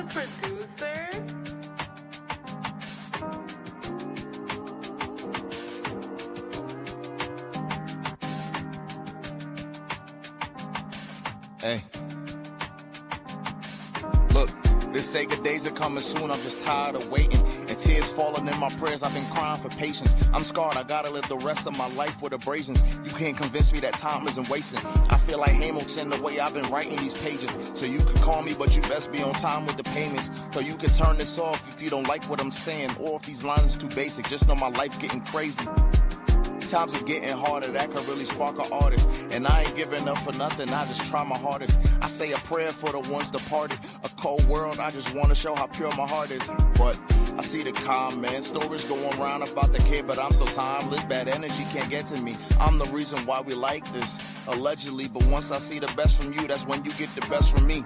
the producer? Hey. Look, the Sega days are coming soon, I'm just tired of waiting. And tears falling in my prayers, I've been crying for patience. I'm scarred, I gotta live the rest of my life with abrasions. You can't convince me that time isn't wasting. I feel like Hamilton the way I've been writing these pages. So you can call me, but you best be on time with the payments. So you can turn this off if you don't like what I'm saying. Or if these lines are too basic, just know my life getting crazy. Times is getting harder, that could really spark an artist. And I ain't giving up for nothing, I just try my hardest. I say a prayer for the ones departed. A cold world, I just want to show how pure my heart is. But I see the comments, stories going around about the kid, but I'm so timeless, bad energy can't get to me. I'm the reason why we like this, allegedly. But once I see the best from you, that's when you get the best from me.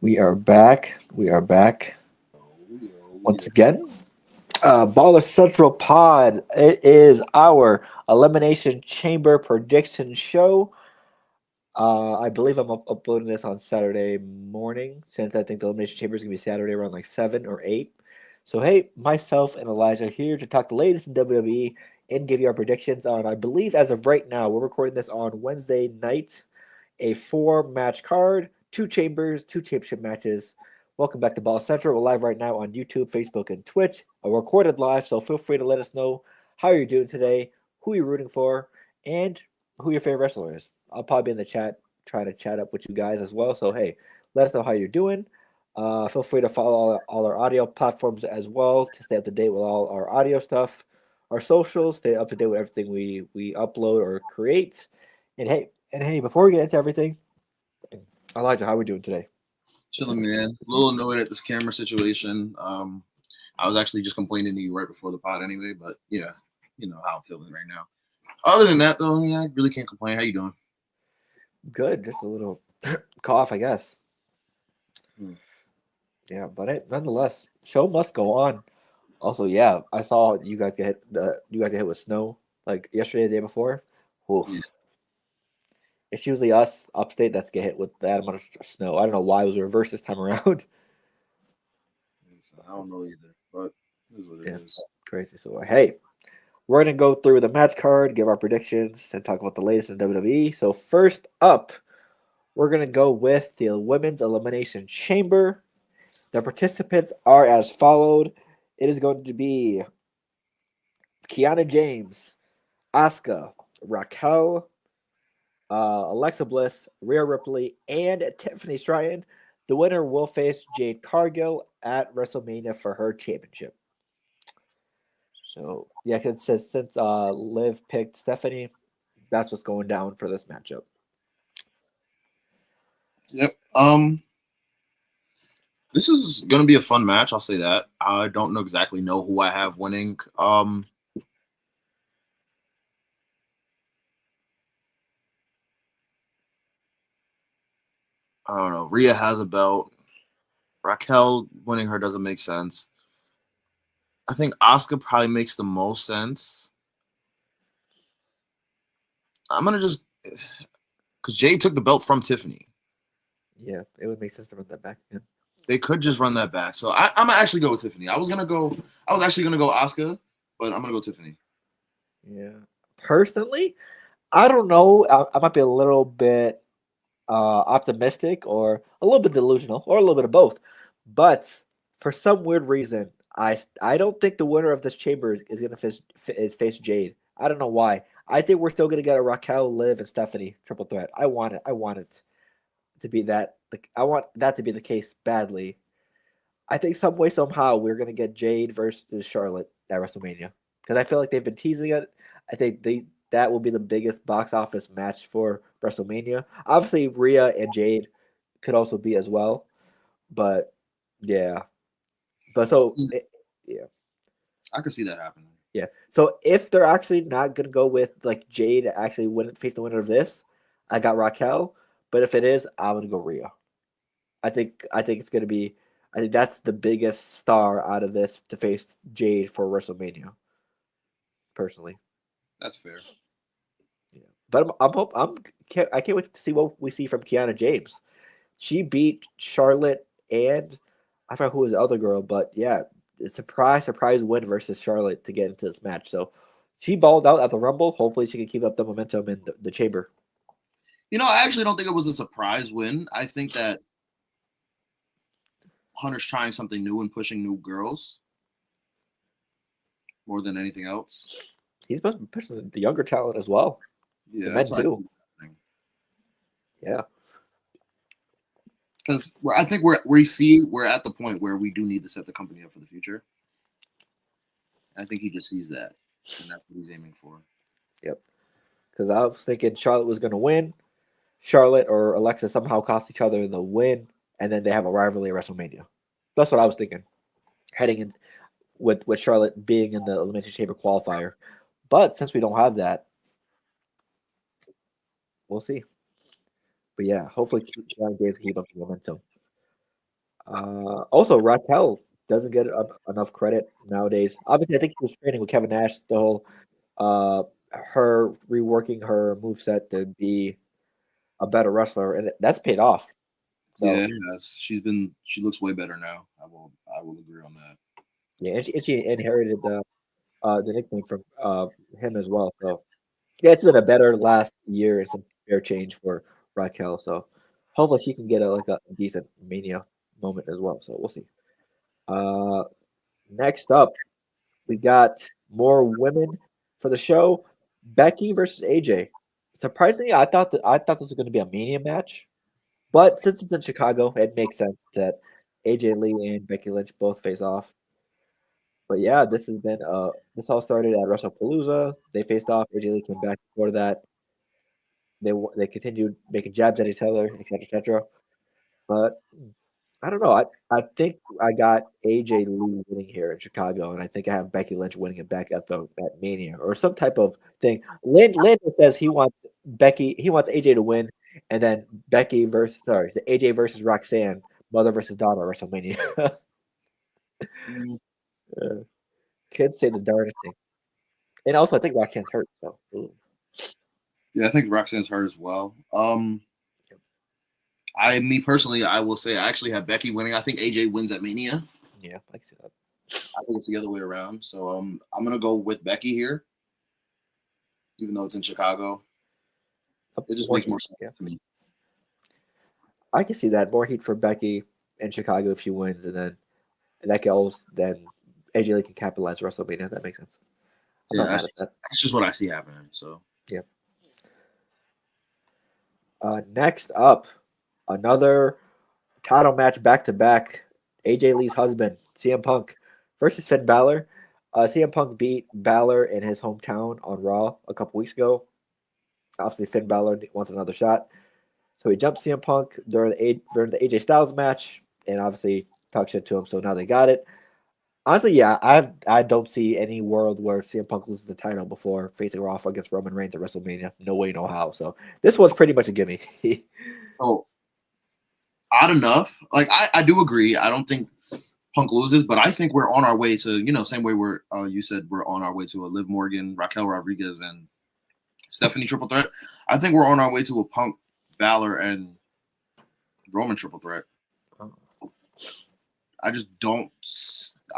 We are back. Once again, Baller Central Pod. It is our Elimination Chamber prediction show. I believe I'm uploading this on Saturday morning, since I think the Elimination Chamber is going to be Saturday around like 7 or 8. So, hey, myself and Elijah are here to talk the latest in WWE and give you our predictions on, I believe as of right now, we're recording this on Wednesday night, a 4-match card, 2 chambers, 2 championship matches. Welcome back to Ball Central. We're live right now on YouTube, Facebook, and Twitch. We're recorded live, so feel free to let us know how you're doing today, who you're rooting for, and who your favorite wrestler is. I'll probably be in the chat trying to chat up with you guys as well. So, hey, let us know how you're doing. Feel free to follow all our audio platforms as well to stay up to date with all our audio stuff, our socials, stay up to date with everything we upload or create. And hey, before we get into everything, Elijah, how are we doing today? Chilling, man. A little annoyed at this camera situation. I was actually just complaining to you right before the pod anyway, but yeah, you know how I'm feeling right now. Other than that, though, yeah, I really can't complain. How you doing? Good, just a little cough, I guess. Hmm. Yeah, but hey, nonetheless, show must go on. Also, yeah, I saw you guys get hit with snow like yesterday, the day before. Oof. Yeah. It's usually us upstate that's get hit with that amount of snow. I don't know why it was reversed this time around. I don't know either, but it is what it is. Crazy. So, hey, we're going to go through the match card, give our predictions, and talk about the latest in WWE. So, first up, we're going to go with the Women's Elimination Chamber. The participants are as followed. It is going to be Kiana James, Asuka, Raquel, Alexa Bliss, Rhea Ripley, and Tiffany Stratton. The winner will face Jade Cargill at WrestleMania for her championship. So, yeah, it says since Liv picked Stephanie, that's what's going down for this matchup. Yep. This is gonna be a fun match. I'll say that. I don't exactly know who I have winning. I don't know. Rhea has a belt. Raquel winning her doesn't make sense. I think Asuka probably makes the most sense. I'm gonna just because Jay took the belt from Tiffany. Yeah, it would make sense to run that back. Yeah. They could just run that back. So I'm gonna actually go with Tiffany. I was actually gonna go Asuka, but I'm gonna go Tiffany. Yeah. Personally, I don't know. I might be a little bit optimistic or a little bit delusional or a little bit of both. But for some weird reason, I don't think the winner of this chamber is going to face Jade. I don't know why. I think we're still going to get a Raquel, Liv, and Stephanie triple threat. I want it. I want it to be that. I want that to be the case badly. I think some way, somehow, we're going to get Jade versus Charlotte at WrestleMania because I feel like they've been teasing it. I think that will be the biggest box office match for WrestleMania. Obviously, Rhea and Jade could also be as well, but yeah. But so yeah, I could see that happening. yeah. So if they're actually not gonna go with like Jade to actually face the winner of this, I got Raquel. But if it is, I'm gonna go Rhea. I think it's gonna be. I think that's the biggest star out of this to face Jade for WrestleMania. Personally. That's fair. Yeah. But I can't wait to see what we see from Kiana James. She beat Charlotte and I forgot who was the other girl, but yeah, surprise win versus Charlotte to get into this match. So she balled out at the Rumble. Hopefully, she can keep up the momentum in the chamber. I actually don't think it was a surprise win. I think that Hunter's trying something new and pushing new girls more than anything else. He's pushing the younger talent as well. Yeah, the that's men too. Yeah. Because I think we're at the point where we do need to set the company up for the future. I think he just sees that, and that's what he's aiming for. Yep. Because I was thinking Charlotte was going to win. Charlotte or Alexa somehow cost each other the win, and then they have a rivalry at WrestleMania. That's what I was thinking, heading in with Charlotte being in the Elimination Chamber qualifier. But since we don't have that, we'll see. But yeah, hopefully Kiana James keep up the momentum. Also, Raquel doesn't get enough credit nowadays. Obviously, I think he was training with Kevin Nash. The whole her reworking her moveset to be a better wrestler, and that's paid off. So, yeah, she looks way better now. I will agree on that. yeah, and she inherited the nickname from him as well. So yeah, it's been a better last year and some fair change for Raquel. So hopefully she can get a decent Mania moment as well. So we'll see. Next up, we got more women for the show. Becky versus AJ. Surprisingly, I thought this was going to be a Mania match, but since it's in Chicago, it makes sense that AJ Lee and Becky Lynch both face off. But yeah, this all started at WrestlePalooza. They faced off. AJ Lee came back before that. They continued making jabs at each other, etc., etc. But I don't know. I think I got AJ Lee winning here in Chicago, and I think I have Becky Lynch winning it back at Mania or some type of thing. Lynn says he wants AJ to win, and then the AJ versus Roxanne, mother versus daughter at WrestleMania. Kids say the darndest thing, and also I think Roxanne's hurt. So ooh. Yeah, I think Roxanne's hurt as well. Me personally, I will say I actually have Becky winning. I think AJ wins at Mania. Yeah, I can see that. I think it's the other way around. So I'm gonna go with Becky here, even though it's in Chicago. It just makes more sense to me. I can see that more heat for Becky in Chicago if she wins, and then that goes. Then AJ Lee can capitalize WrestleMania. That makes sense. I'm not mad at that. That's just what I see happening. So yeah. Next up, another title match back to back. AJ Lee's husband, CM Punk, versus Finn Balor. CM Punk beat Balor in his hometown on Raw a couple weeks ago. Obviously, Finn Balor wants another shot. So he jumped CM Punk during the AJ Styles match and obviously talked shit to him. So now they got it. Honestly, yeah, I don't see any world where CM Punk loses the title before facing off against Roman Reigns at WrestleMania. No way, no how. So this was pretty much a gimme. oh, odd enough. Like I do agree. I don't think Punk loses, but I think we're on our way to, same way you said we're on our way to a Liv Morgan, Raquel Rodriguez, and Stephanie triple threat. I think we're on our way to a Punk, Balor, and Roman triple threat. I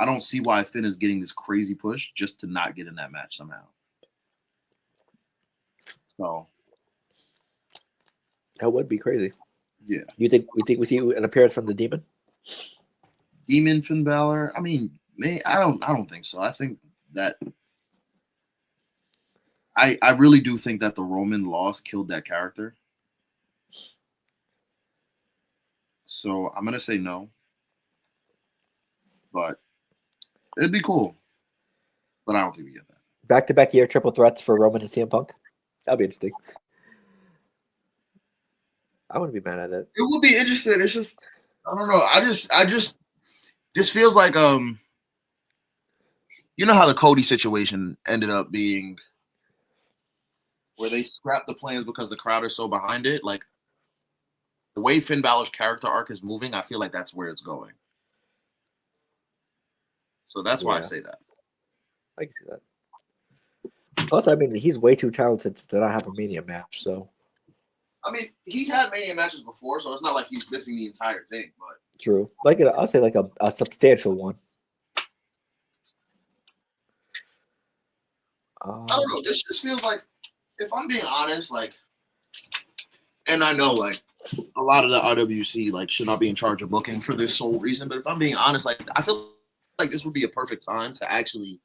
don't see why Finn is getting this crazy push just to not get in that match somehow. So that would be crazy. Yeah. You think we see an appearance from the Demon? Demon Finn Balor? I mean, I don't think so. I think that I really do think that the Roman loss killed that character. So I'm gonna say no. But it'd be cool. But I don't think we get that. Back-to-back year triple threats for Roman and CM Punk. That'd be interesting. I wouldn't be mad at it. It would be interesting. It's just I don't know. I just this feels like you know how the Cody situation ended up being where they scrapped the plans because the crowd is so behind it. Like the way Finn Balor's character arc is moving, I feel like that's where it's going. So that's why I say that. I can see that. Plus, I mean, he's way too talented to not have a Mania match. So I mean, he's had Mania matches before, so it's not like he's missing the entire thing. But true. Like I'll say like a substantial one. I don't know. This just feels like, if I'm being honest, like, and I know like a lot of the RWC like should not be in charge of booking for this sole reason, but if I'm being honest, like I feel like this would be a perfect time to actually,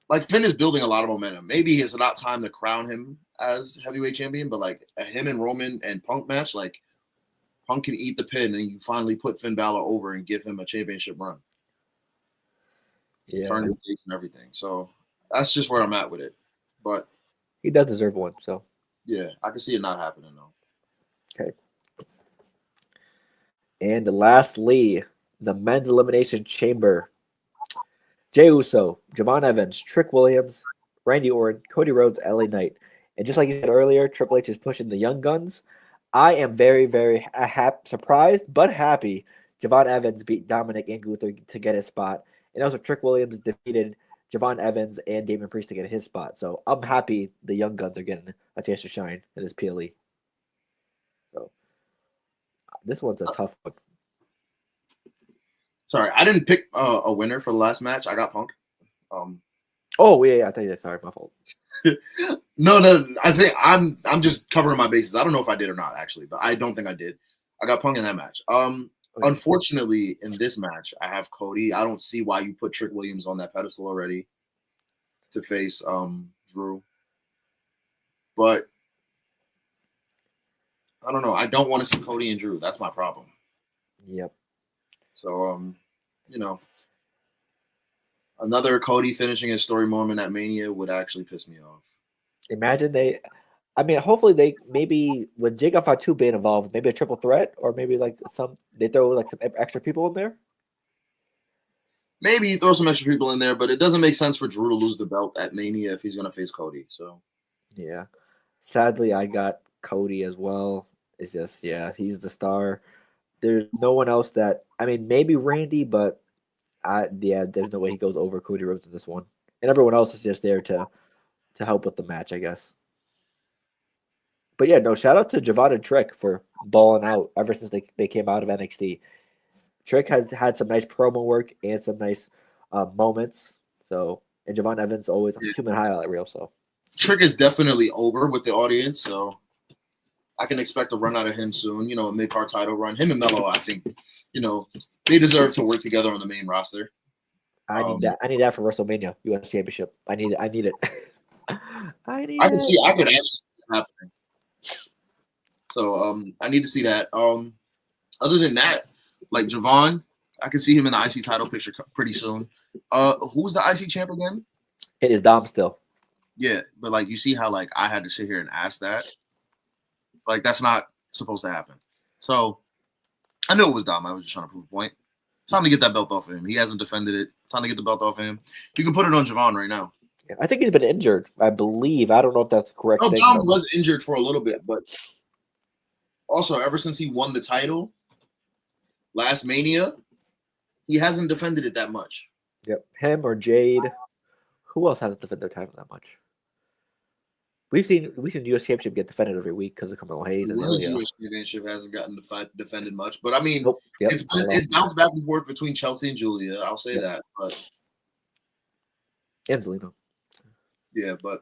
like, Finn is building a lot of momentum. Maybe it's not time to crown him as heavyweight champion, but like a him and Roman and Punk match, like Punk can eat the pin and you finally put Finn Balor over and give him a championship run. Yeah, Turn his face and everything. So that's just where I'm at with it. But he does deserve one. So yeah, I can see it not happening though. okay. And lastly, the men's elimination chamber. Jey Uso, Javon Evans, Trick Williams, Randy Orton, Cody Rhodes, LA Knight. And just like you said earlier, Triple H is pushing the young guns. I am very, very surprised but happy Javon Evans beat Dominic and Gunther to get his spot. And also Trick Williams defeated Javon Evans and Damon Priest to get his spot. So I'm happy the young guns are getting a chance to shine in this PLE. So this one's a tough one. Sorry, I didn't pick a winner for the last match. I got Punk. Oh yeah, I tell you that. Sorry, my fault. No, I think I'm just covering my bases. I don't know if I did or not actually, but I don't think I did. I got Punk in that match. Unfortunately, in this match, I have Cody. I don't see why you put Trick Williams on that pedestal already to face Drew. But I don't know. I don't want to see Cody and Drew. That's my problem. Yep. So you know, another Cody finishing his story moment at Mania would actually piss me off. Imagine hopefully they maybe with Jigga Fatu being involved, maybe a triple threat, or maybe like they throw like some extra people in there. Maybe throw some extra people in there, but it doesn't make sense for Drew to lose the belt at Mania if he's going to face Cody. So, yeah, sadly, I got Cody as well. It's just, he's the star. There's no one else that, maybe Randy, but there's no way he goes over Cody Rhodes in this one. And everyone else is just there to help with the match, I guess. But yeah, no, shout out to Javon and Trick for balling out ever since they came out of NXT. Trick has had some nice promo work and some nice moments. So, and Javon Evans always a human highlight reel. So, Trick is definitely over with the audience. So, I can expect a run out of him soon. A mid-card title run. Him and Melo, I think, they deserve to work together on the main roster. I need that. I need that for WrestleMania US Championship. I need it. I need it. I could actually see it happening. So, I need to see that. Other than that, like Javon, I can see him in the IC title picture pretty soon. Who's the IC champ again? It is Dom still. Yeah, but like you see how like I had to sit here and ask that. Like that's not supposed to happen. So I knew it was Dom. I was just trying to prove a point. It's time to get that belt off of him. He hasn't defended it. Time to get the belt off of him. You can put it on Javon right now. Yeah, I think he's been injured. I believe. I don't know if that's the correct thing. Dom was injured for a little bit, but also ever since he won the title last Mania, he hasn't defended it that much. Yep, him or Jade. Who else hasn't defended their title that much? We've seen US Championship get defended every week because of Carmelo Hayes. And US Championship hasn't gotten defended much, but nope. It bounced back and forth between Chelsea and Julia. I'll say that, but and Zelina. Yeah, but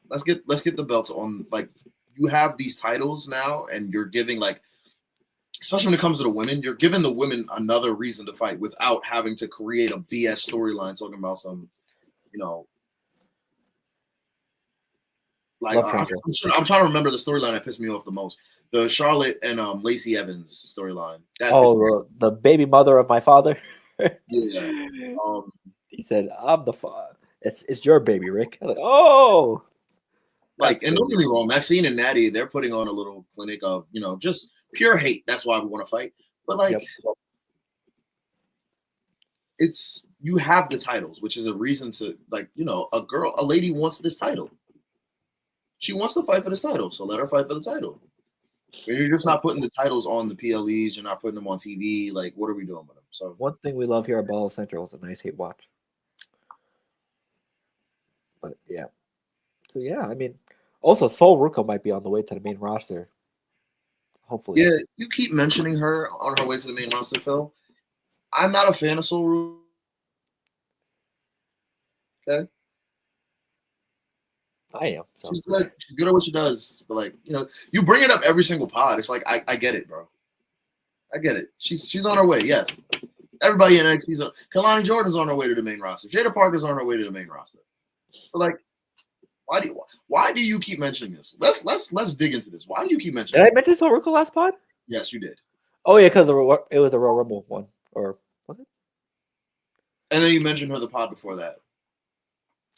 let's get the belts on. Like you have these titles now, and you're giving like, especially when it comes to the women, you're giving the women another reason to fight without having to create a BS storyline talking about some, like I'm trying to remember the storyline that pissed me off the most. The Charlotte and Lacey Evans storyline. The baby mother of my father. Yeah. He said, "I'm the father. It's your baby, Rick." I'm like, oh. Like, and don't get me wrong, Maxine and Natty, they're putting on a little clinic of, just pure hate. That's why we want to fight. But like, it's you have the titles, which is a reason to like, a lady wants this title. She wants to fight for this title, so let her fight for the title. You're just not putting the titles on the PLEs. You're not putting them on TV. Like, what are we doing with them? So one thing we love here at Ball Central is a nice hate watch. But yeah. So yeah, I mean, also Sol Ruka might be on the way to the main roster. Hopefully. Yeah, you keep mentioning her on her way to the main roster, Phil. I'm not a fan of Soul Ruka. Okay, I am. So she's good. She's good at what she does. But like, you bring it up every single pod. It's like I get it, bro. I get it. She's on her way. Yes, everybody in NXT's on. Kalani Jordan's on her way to the main roster. Jada Parker's on her way to the main roster. But like, why do you keep mentioning this? Let's dig into this. Why do you keep mentioning? Did I mention Sol Ruka last pod? Yes, you did. Oh yeah, because it was the Royal Rumble one, or was it? And then you mentioned her the pod before that.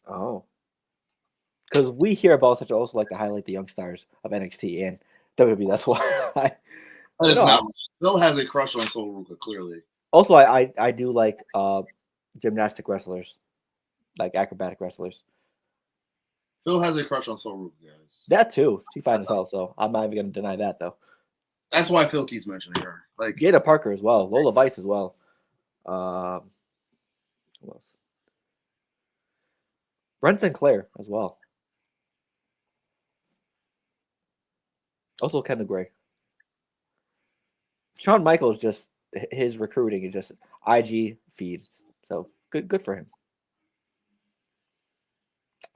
Oh, because we hear about such also like to highlight the young stars of NXT and WWE. That's why. That is not. Phil has a crush on Sol Ruka, clearly. Also, I do like gymnastic wrestlers, like acrobatic wrestlers. Phil has a crush on Sol Ruka, guys. That too. She fine as hell, so I'm not even gonna deny that though. That's why Phil keeps mentioning her. Like Jada Parker as well, Lola Vice as well. Who else? Brent Sinclair as well. Also, Kendall Gray. Shawn Michaels just his recruiting is just IG feeds, so good for him.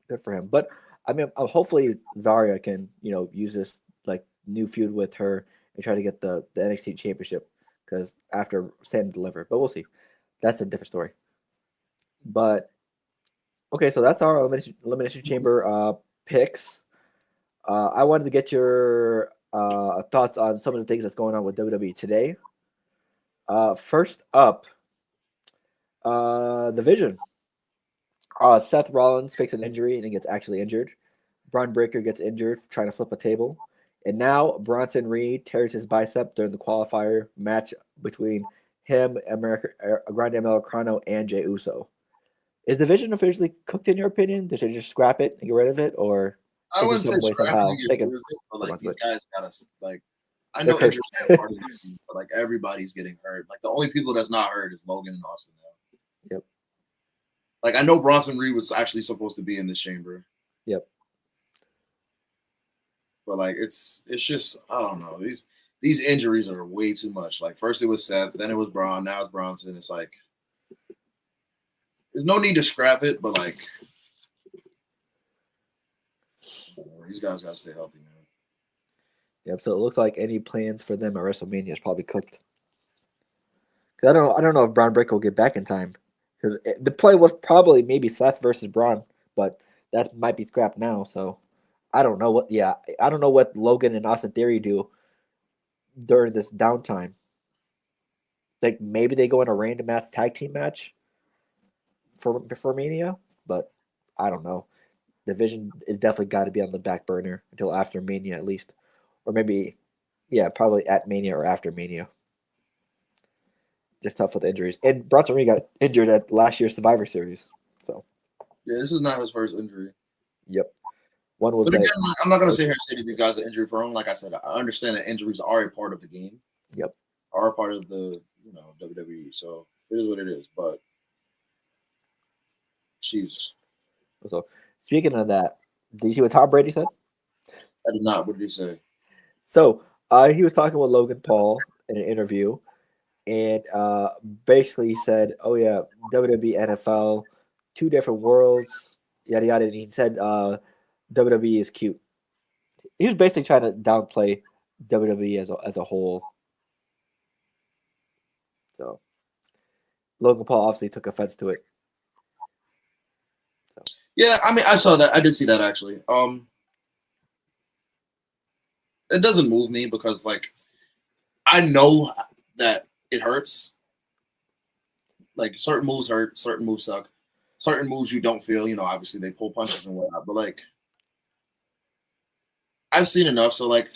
Good for him. But I mean, hopefully Zarya can use this like new feud with her and try to get the NXT championship because after Sam delivered. But we'll see. That's a different story. But okay, so that's our elimination chamber picks. I wanted to get your thoughts on some of the things that's going on with WWE today. First up, the Vision. Seth Rollins fakes an injury and he gets actually injured. Braun Breaker gets injured trying to flip a table. And now Bronson Reed tears his bicep during the qualifier match between him, Grande Americano, and Jey Uso. Is the Vision officially cooked in your opinion? They should just scrap it and get rid of it, or I wouldn't say scrap it and get rid of it, but like these guys gotta like. I know injuries are part of the team, but like everybody's getting hurt. Like the only people that's not hurt is Logan and Austin now. Yep. Like I know Bronson Reed was actually supposed to be in this chamber. Yep. But like it's just I don't know. These injuries are way too much. Like first it was Seth, then it was Braun, now it's Bronson. It's like there's no need to scrap it, but like these guys gotta stay healthy, man. Yep. So it looks like any plans for them at WrestleMania is probably cooked. Cause I don't know if Braun Breaker will get back in time. Because the play was probably maybe Seth versus Braun, but that might be scrapped now. So I don't know what. Yeah, I don't know what Logan and Austin Theory do during this downtime. Like maybe they go in a random ass tag team match for Mania, but I don't know. The Vision is definitely got to be on the back burner until after Mania at least, or maybe, yeah, probably at Mania or after Mania. Just tough with injuries. And Bronson Reed got injured at last year's Survivor Series. So yeah, this is not his first injury. Yep. One was. But again, I'm not gonna sit here and say that these guys are injury prone. Like I said, I understand that injuries are a part of the game. Yep. Are a part of the WWE. So it is what it is. But she's. So speaking of that, did you see what Tom Brady said? I did not. What did he say? So he was talking with Logan Paul in an interview. And basically said, "Oh yeah, WWE, NFL, two different worlds, yada yada." And he said, "WWE is cute." He was basically trying to downplay WWE as a whole. So Logan Paul obviously took offense to it. So. Yeah, I mean, I saw that. I did see that actually. It doesn't move me because, like, I know that. It hurts. Like certain moves hurt, certain moves suck, certain moves you don't feel. Obviously they pull punches and whatnot. But like, I've seen enough, so like,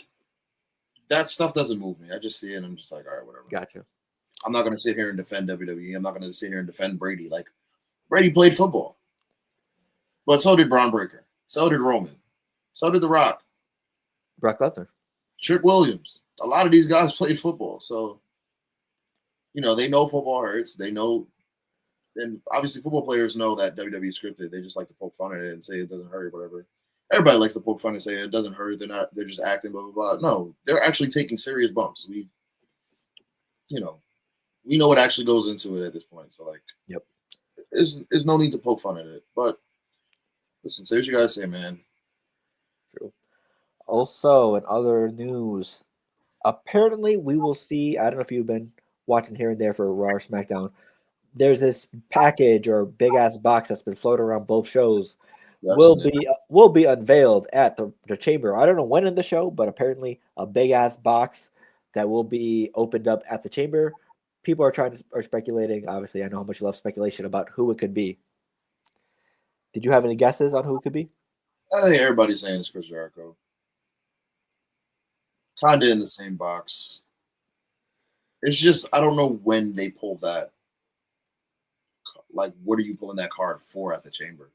that stuff doesn't move me. I just see it and I'm just like, all right, whatever. Gotcha. I'm not gonna sit here and defend WWE. I'm not gonna sit here and defend Brady. Like, Brady played football, but so did Braun Breaker, so did Roman, so did The Rock, Brock Lesnar, Trick Williams. A lot of these guys played football, so. They know football hurts. They know and obviously football players know that WWE is scripted. They just like to poke fun at it and say it doesn't hurt, whatever. Everybody likes to poke fun and say it doesn't hurt. They're just acting, blah blah blah. No, they're actually taking serious bumps. You know, we know what actually goes into it at this point. So like, Yep. There's no need to poke fun at it. But listen, say what you guys say, man. True. Also, in other news, apparently we will see. I don't know if you've been watching here and there for Raw or SmackDown. There's this package or big ass box that's been floating around both shows. Yeah, Will be unveiled at the chamber. I don't know when in the show, but apparently a big ass box that will be opened up at the chamber. People are speculating. Obviously, I know how much you love speculation about who it could be. Did you have any guesses on who it could be? I think everybody's saying it's Chris Jericho. Kinda in the same box. It's just I don't know when they pull that. Like, what are you pulling that card for at the chamber?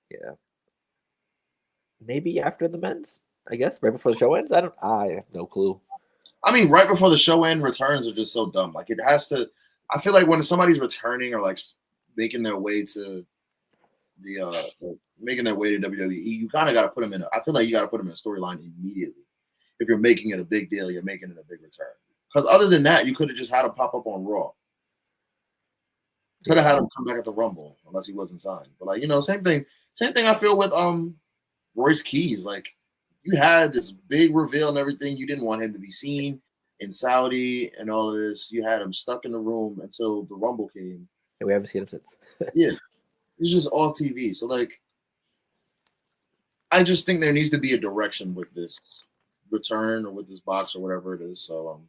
Yeah. Maybe after the men's, I guess, right before the show ends. I have no clue. I mean, right before the show end, returns are just so dumb. Like it has to. I feel like when somebody's returning or like making their way to making their way to WWE, you kind of got to put them in. I feel like you got to put them in a storyline immediately. If you're making it a big deal, you're making it a big return. Because other than that, you could have just had him pop up on Raw. Could have had him come back at the Rumble unless he wasn't signed. But like same thing. Same thing I feel with Royce Keys. Like you had this big reveal and everything. You didn't want him to be seen in Saudi and all of this. You had him stuck in the room until the Rumble came. And we haven't seen him since. Yeah. It's just off TV. So like I just think there needs to be a direction with this return or with this box or whatever it is. So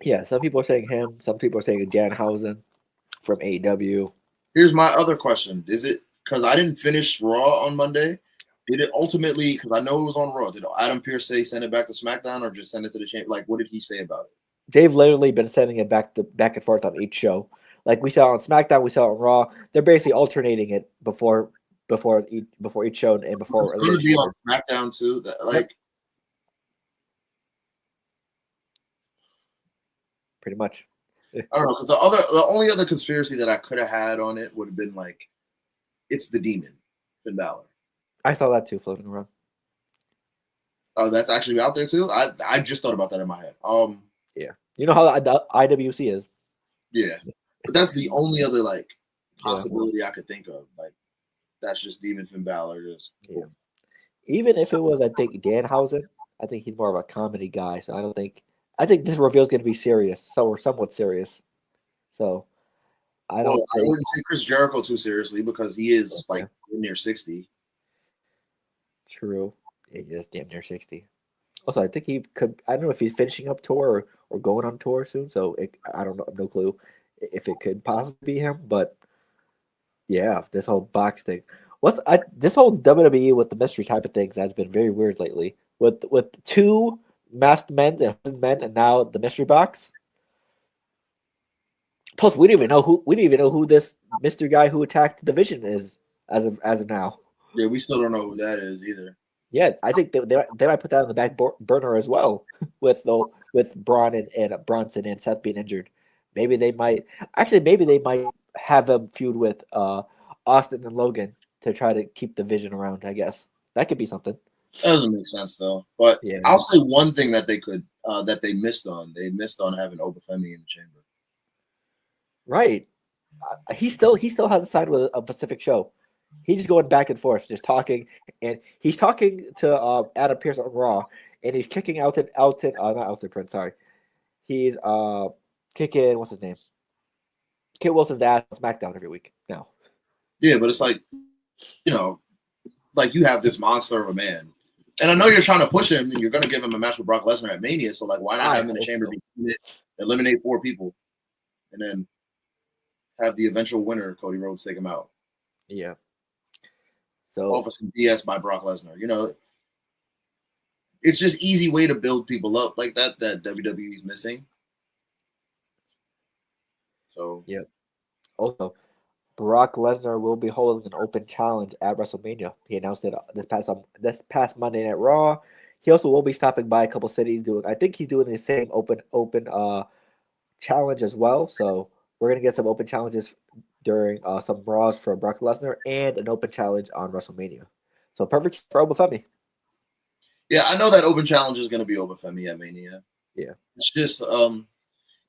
yeah, some people are saying him, some people are saying Danhausen from AEW. Here's my other question. Is it because I didn't finish Raw on Monday? Did it ultimately, because I know it was on Raw, did Adam Pearce say send it back to SmackDown or just send it to the chamber? Like, what did he say about it? They've literally been sending it back and forth on each show. Like we saw on SmackDown, we saw on Raw. They're basically alternating it before each show and before. It's going to be on SmackDown too. Pretty much. I don't know, because the only other conspiracy that I could have had on it would have been like, it's the Demon, Finn Balor. I saw that too floating around. Oh, that's actually out there too. I just thought about that in my head. Yeah, you know how the IWC is. Yeah, but that's the only other like possibility I could think of. Like, that's just Demon Finn Balor. Yeah. Even if it was, I think Danhausen. I think he's more of a comedy guy, so I don't think. I think this reveal is going to be serious, or somewhat serious. So, I wouldn't take Chris Jericho too seriously because he is like near 60. True, he is damn near 60. Also, I think he could. I don't know if he's finishing up tour or going on tour soon. So I don't know, no clue if it could possibly be him. But yeah, this whole box thing. This whole WWE with the mystery type of things has been very weird lately. With two masked men and now the mystery box. Plus, we didn't even know who this mystery guy who attacked the Vision is as of now. Yeah, we still don't know who that is either. Yeah, I think they might put that on the back burner as well with Braun and Bronson and Seth being injured. Maybe they might have them feud with Austin and Logan to try to keep the Vision around. I guess that could be something. That doesn't make sense though. But yeah. I'll say one thing that they could that they missed on. They missed on having Obafemi in the chamber. Right. He still has a side with a Pacific show. He's just going back and forth, just talking, and he's talking to Adam Pearce on Raw, and he's kicking not Elton Prince, sorry. He's kicking what's his name? Kit Wilson's ass on SmackDown every week now. Yeah, but it's like, like you have this monster of a man. And I know you're trying to push him, and you're going to give him a match with Brock Lesnar at Mania. So, like, why not have him in the chamber, eliminate 4 people, and then have the eventual winner, Cody Rhodes, take him out? Yeah. So offer some BS by Brock Lesnar. It's just easy way to build people up like that WWE is missing. So yeah. Also, Brock Lesnar will be holding an open challenge at WrestleMania. He announced it this past Monday Night Raw. He also will be stopping by a couple cities I think he's doing the same open challenge as well. So we're gonna get some open challenges during some Raws for Brock Lesnar and an open challenge on WrestleMania. So perfect for Obafemi. Yeah, I know that open challenge is going to be Obafemi at Mania. Yeah. It's just, the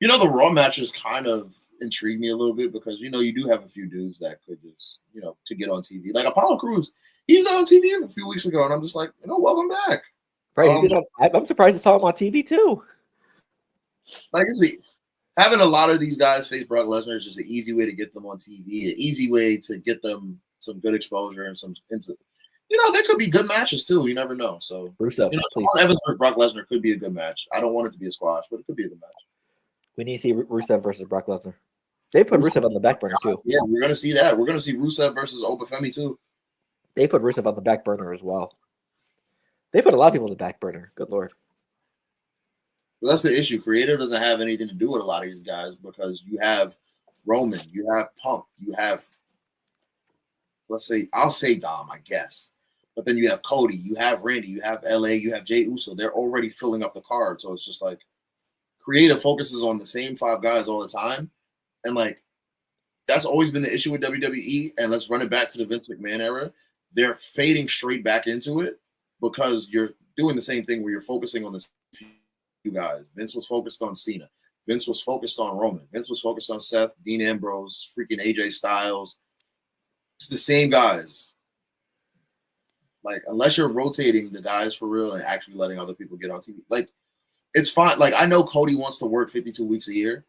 Raw matches kind of intrigue me a little bit because, you do have a few dudes that could just, to get on TV. Like Apollo Crews, he was on TV a few weeks ago, and I'm just like, welcome back. Right. I'm surprised I saw him on TV too. Like, having a lot of these guys face Brock Lesnar is just an easy way to get them on TV, an easy way to get them some good exposure and there could be good matches too. You never know. So, Rusev, please. Evans versus Brock Lesnar could be a good match. I don't want it to be a squash, but it could be a good match. We need to see Rusev versus Brock Lesnar. They put Rusev on the back burner too. Yeah, we're gonna see that. We're gonna see Rusev versus Obafemi too. They put Rusev on the back burner as well. They put a lot of people on the back burner. Good Lord. But that's the issue. Creative doesn't have anything to do with a lot of these guys because you have Roman, you have Punk, you have, I'll say Dom, I guess. But then you have Cody, you have Randy, you have LA, you have Jey Uso. They're already filling up the card. So it's just like creative focuses on the same 5 guys all the time. And that's always been the issue with WWE. And let's run it back to the Vince McMahon era. They're fading straight back into it because you're doing the same thing where you're focusing on the few guys. Vince was focused on Cena. Vince was focused on Roman. Vince was focused on Seth, Dean Ambrose, freaking AJ Styles. It's the same guys. Unless you're rotating the guys for real and actually letting other people get on TV. It's fine. I know Cody wants to work 52 weeks a year.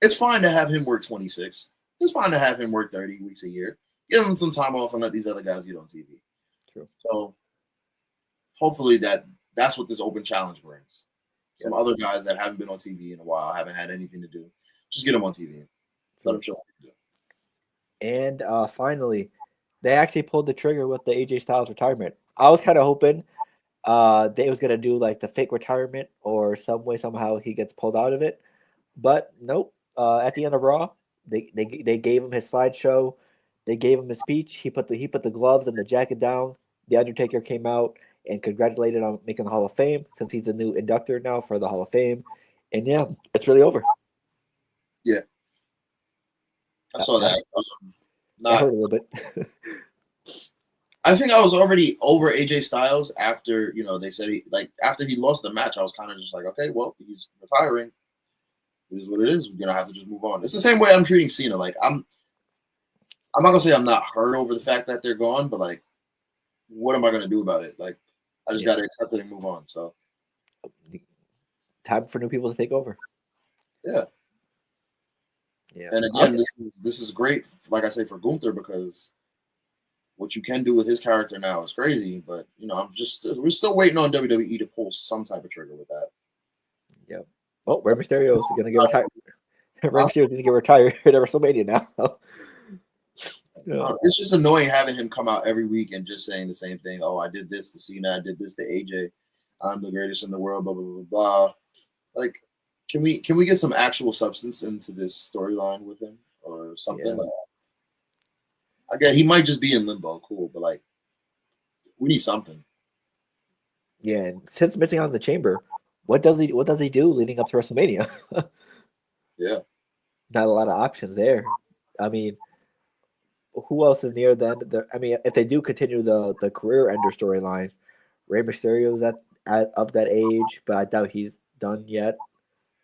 It's fine to have him work 26. It's fine to have him work 30 weeks a year. Give him some time off and let these other guys get on TV. True. So hopefully that's what this open challenge brings. Some other guys that haven't been on TV in a while, haven't had anything to do. Just get them on TV. Let them show what they do. And finally, they actually pulled the trigger with the AJ Styles retirement. I was kind of hoping they was gonna do the fake retirement or some way somehow he gets pulled out of it, but nope. At the end of Raw, they gave him his slideshow, they gave him his speech. He put the gloves and the jacket down. The Undertaker came out and congratulated on making the Hall of Fame since he's a new inductor now for the Hall of Fame, and yeah, it's really over. Yeah, I saw that. I heard a little bit. I think I was already over AJ Styles after, they said after he lost the match, I was kind of just like, okay, well, he's retiring. It is what it is. We're going to have to just move on. It's the same way I'm treating Cena. I'm not going to say I'm not hurt over the fact that they're gone, but what am I going to do about it? I just got to accept it and move on. So time for new people to take over. Yeah. Yeah. And again, this is great, like I say, for Gunther, because what you can do with his character now is crazy, but we're still waiting on WWE to pull some type of trigger with that. Yep. Oh, Rey Mysterio is going to get retired. Rey Mysterio is going to get retired at WrestleMania now. It's just annoying having him come out every week and just saying the same thing. Oh, I did this to Cena. I did this to AJ. I'm the greatest in the world. Blah blah blah blah. Can we get some actual substance into this storyline with him or something? Yeah. I guess he might just be in limbo. Cool, but we need something. Yeah, and since missing out on the Chamber, what does he do leading up to WrestleMania? Yeah, not a lot of options there. I mean, who else is near the end? I mean, if they do continue the career ender storyline, Rey Mysterio is of that age, but I doubt he's done yet.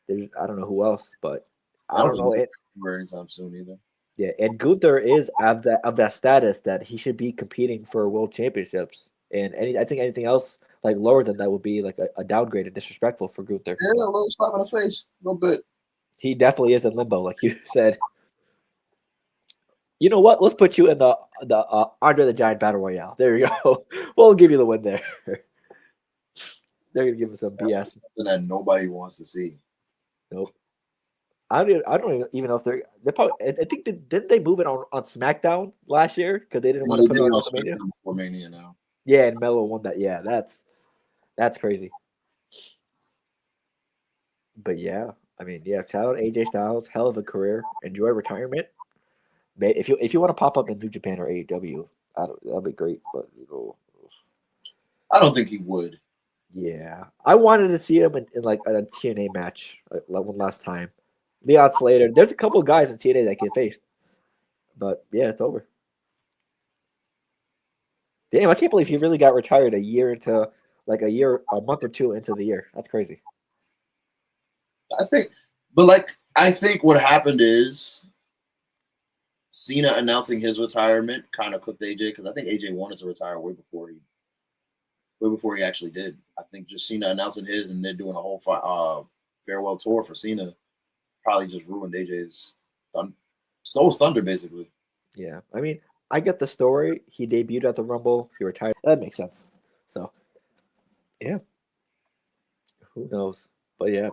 I don't know who else, but I don't know it anytime soon either. Yeah, and Gunther is of that status that he should be competing for world championships, and I think anything else lower than that would be a downgrade and disrespectful for Gunther. Yeah, a little slap in the face, a little bit. He definitely is in limbo, like you said. You know what? Let's put you in the Andre the Giant Battle Royale. There you go. We'll give you the win there. They're gonna give us some BS that nobody wants to see. Nope. I don't even know if they're probably. I think didn't they move it on SmackDown last year because they didn't want to put it on WrestleMania? Before Mania now. Yeah, and Melo won that. Yeah, that's crazy. But yeah, I mean, yeah, shout out AJ Styles, hell of a career. Enjoy retirement. If you want to pop up in New Japan or AEW, that'd be great. But I don't think he would. Yeah, I wanted to see him in a TNA match one last time. Leon Slater. There's a couple of guys in TNA that get faced, but yeah, it's over. Damn, I can't believe he really got retired a month or two into the year. That's crazy. I think what happened is Cena announcing his retirement kind of cooked AJ because I think AJ wanted to retire way before he actually did. I think just Cena announcing his and then doing a whole farewell tour for Cena probably just ruined AJ's stole his thunder basically. Yeah, I mean, I get the story. He debuted at the Rumble. He retired. That makes sense. So, yeah, who knows? But yeah,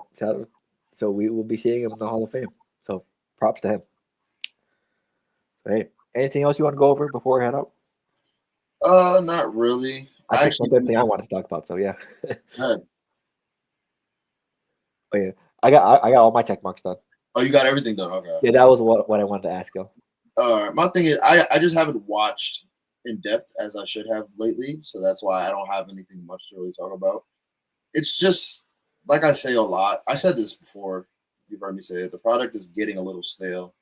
so we will be seeing him in the Hall of Fame. So props to him. Hey, anything else you want to go over before we head out? Not really. I think one thing I wanted to talk about. So yeah. Oh yeah, I got all my check marks done. Oh, you got everything done. Okay. Yeah, that was what I wanted to ask you. My thing is, I just haven't watched in depth as I should have lately, so that's why I don't have anything much to really talk about. It's just like I say a lot. I said this before. You've heard me say it. The product is getting a little stale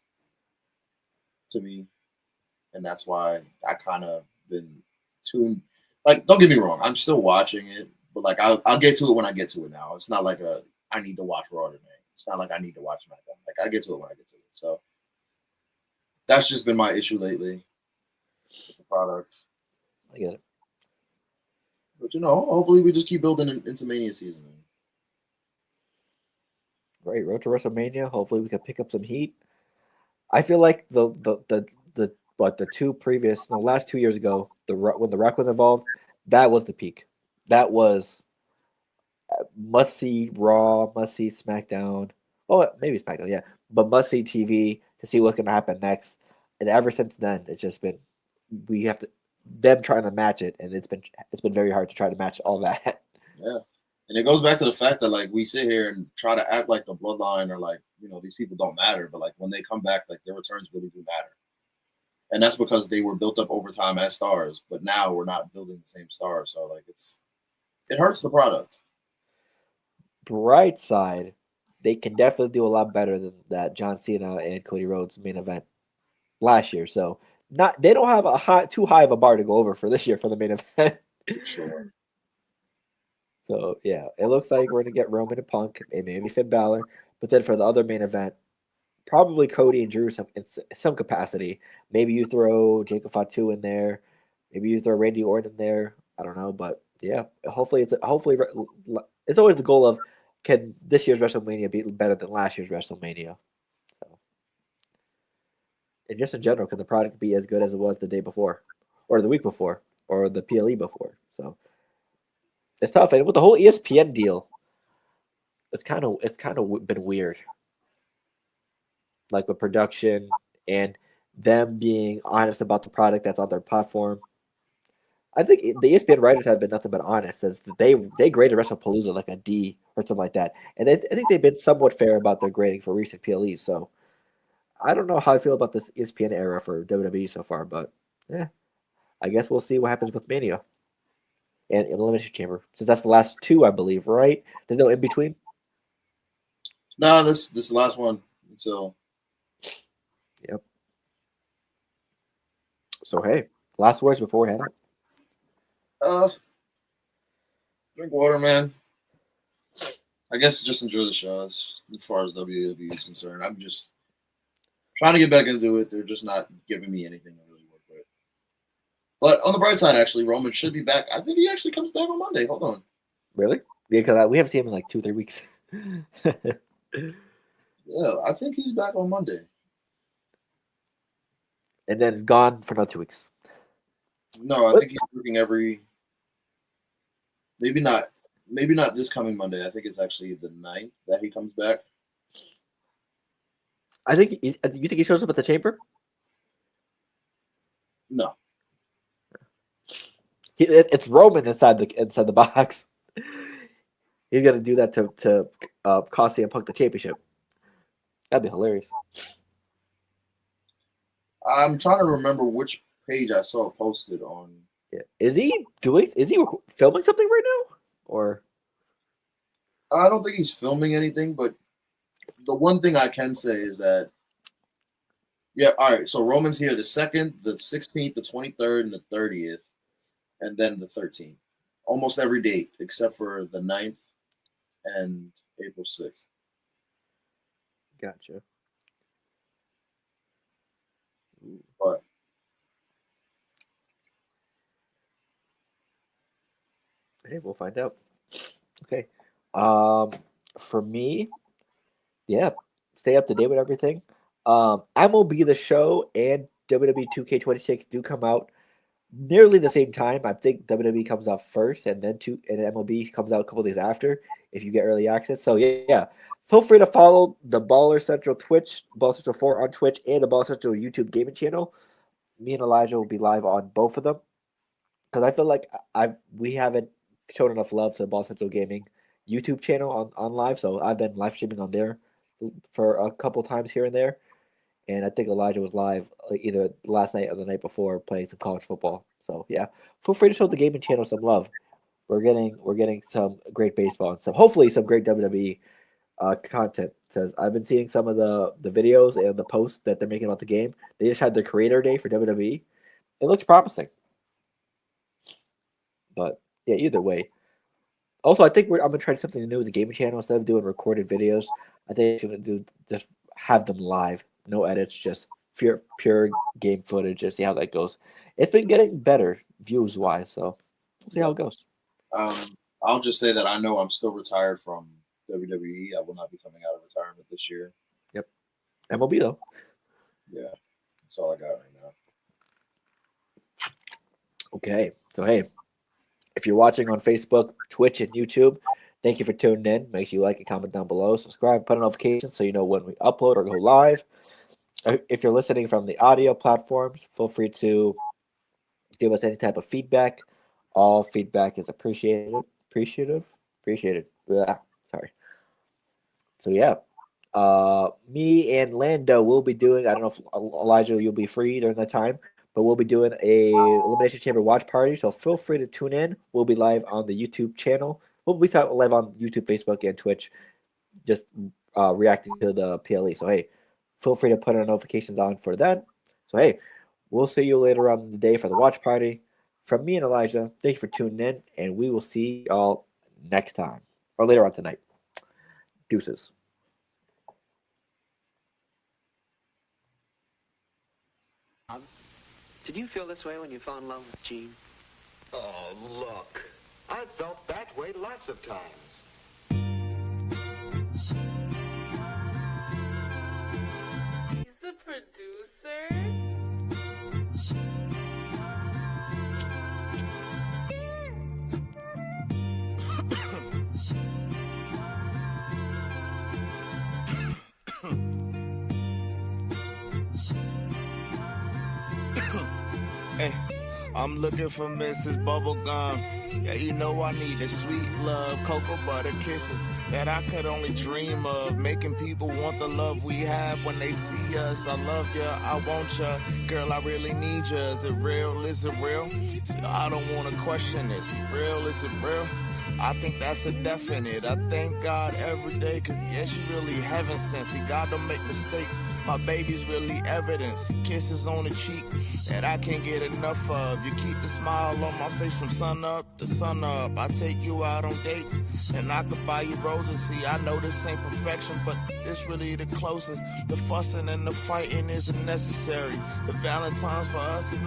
to me, and that's why I kind of been tuned. Like, don't get me wrong, I'm still watching it, but like I'll get to it when I get to it. Now it's not like I need to watch Raw today. It's not like I need to watch SmackDown. Like I get to it when I get to it. So that's just been my issue lately with the product. I get it. But hopefully we just keep building into Mania season. Right, road to WrestleMania. Hopefully we can pick up some heat. I feel like the last 2 years ago, when the Rock was involved, that was the peak. That was must see Raw, must see SmackDown. Oh, maybe SmackDown, yeah, but must see TV to see what's going to happen next. And ever since then, it's just been we have to them trying to match it, and it's been very hard to try to match all that. Yeah, and it goes back to the fact that like we sit here and try to act like the bloodline or like these people don't matter, but like when they come back, like their returns really do matter. And that's because they were built up over time as stars, but now we're not building the same stars. So like it hurts the product. Bright side, they can definitely do a lot better than that John Cena and Cody Rhodes main event last year. So they don't have too high of a bar to go over for this year for the main event. Sure. So yeah, it looks like we're gonna get Roman and Punk and maybe Finn Balor, but then for the other main event, probably Cody and Drew in some capacity. Maybe you throw Jacob Fatu in there. Maybe you throw Randy Orton in there. I don't know, but yeah, hopefully it's always the goal of can this year's WrestleMania be better than last year's WrestleMania? So, and just in general, can the product be as good as it was the day before, or the week before, or the PLE before? So it's tough, and with the whole ESPN deal, it's kind of been weird. Like with production and them being honest about the product that's on their platform. I think the ESPN writers have been nothing but honest, as they graded WrestlePalooza like a D or something like that, and I think they've been somewhat fair about their grading for recent PLEs. So I don't know how I feel about this ESPN era for WWE so far, but yeah, I guess we'll see what happens with Mania and Elimination Chamber, since that's the last two, I believe, right? There's no in between. No, this is the last one until. Yep. So hey, last words before we head out. Drink water, man. I guess just enjoy the show as far as WWE is concerned. I'm just trying to get back into it. They're just not giving me anything to really work with. But on the bright side, actually, Roman should be back. I think he actually comes back on Monday. Hold on. Really? Yeah, because we haven't seen him in like 2-3 weeks. Yeah, I think he's back on Monday. And then gone for another 2 weeks. No, I think he's working every. Maybe not this coming Monday. I think it's actually the 9th that he comes back. I think you think he shows up at the Chamber? No. It's Roman inside the box. He's gonna do that to cost CM Punk the championship. That'd be hilarious. I'm trying to remember which page I saw posted on. Yeah. Is he filming something right now? Or I don't think he's filming anything, but The one thing I can say is that, yeah, all right. So Roman's here the 2nd, the 16th, the 23rd, and the 30th, and then the 13th. Almost every date except for the 9th and April 6th. Gotcha. But hey, we'll find out. Okay. For me, yeah, stay up to date with everything. MLB The Show and WWE 2K26 do come out nearly the same time. I think WWE comes out first, and then MLB comes out a couple days after if you get early access. So yeah, feel free to follow the Baller Central Twitch, Baller Central 4 on Twitch, and the Baller Central YouTube gaming channel. Me and Elijah will be live on both of them because I feel like we haven't shown enough love to the Baller Central Gaming YouTube channel on live. So I've been live streaming on there for a couple times here and there. And I think Elijah was live either last night or the night before playing some college football. So yeah, feel free to show the gaming channel some love. We're getting some great baseball and hopefully some great WWE content. Says I've been seeing some of the videos and the posts that they're making about the game. They just had the creator day for WWE. It looks promising. But yeah, either way. Also, I think I'm gonna try something new with the gaming channel instead of doing recorded videos. I think I'm gonna just have them live. No edits, just pure game footage and see how that goes. It's been getting better views wise, so we'll see how it goes. I'll just say that I know I'm still retired from WWE. I will not be coming out of retirement this year. Yep. MLB though. Yeah. That's all I got right now. Okay. So hey, if you're watching on Facebook, Twitch, and YouTube, thank you for tuning in. Make sure you like and comment down below. Subscribe, put a notification so you know when we upload or go live. If you're listening from the audio platforms, feel free to give us any type of feedback. All feedback is appreciated. Blah, sorry. So yeah, me and Lando will be doing. I don't know if Elijah you'll be free during that time, but we'll be doing a Elimination Chamber watch party. So feel free to tune in. We'll be live on the YouTube channel. We'll be live on YouTube, Facebook, and Twitch, just reacting to the PLE. So hey, feel free to put our notifications on for that. So hey, we'll see you later on in the day for the watch party. From me and Elijah, thank you for tuning in, and we will see y'all next time or later on tonight. Deuces. Did you feel this way when you fell in love with Jean? Oh, look. I've felt that way lots of times. He's a producer? Hey, I'm looking for Mrs. Bubblegum. Yeah, you know I need the sweet love, cocoa butter kisses that I could only dream of. Making people want the love we have when they see us. I love ya, I want ya. Girl, I really need ya. Is it real? Is it real? See, I don't want to question this. Real? Is it real? I think that's a definite. I thank God every day, cause yeah, she really heaven sent. See, God don't make mistakes. My baby's really evidence. Kisses on the cheek that I can't get enough of. You keep the smile on my face from sun up to sun up. I take you out on dates and I could buy you roses. See, I know this ain't perfection, but this really the closest. The fussing and the fighting isn't necessary. The Valentine's for us is not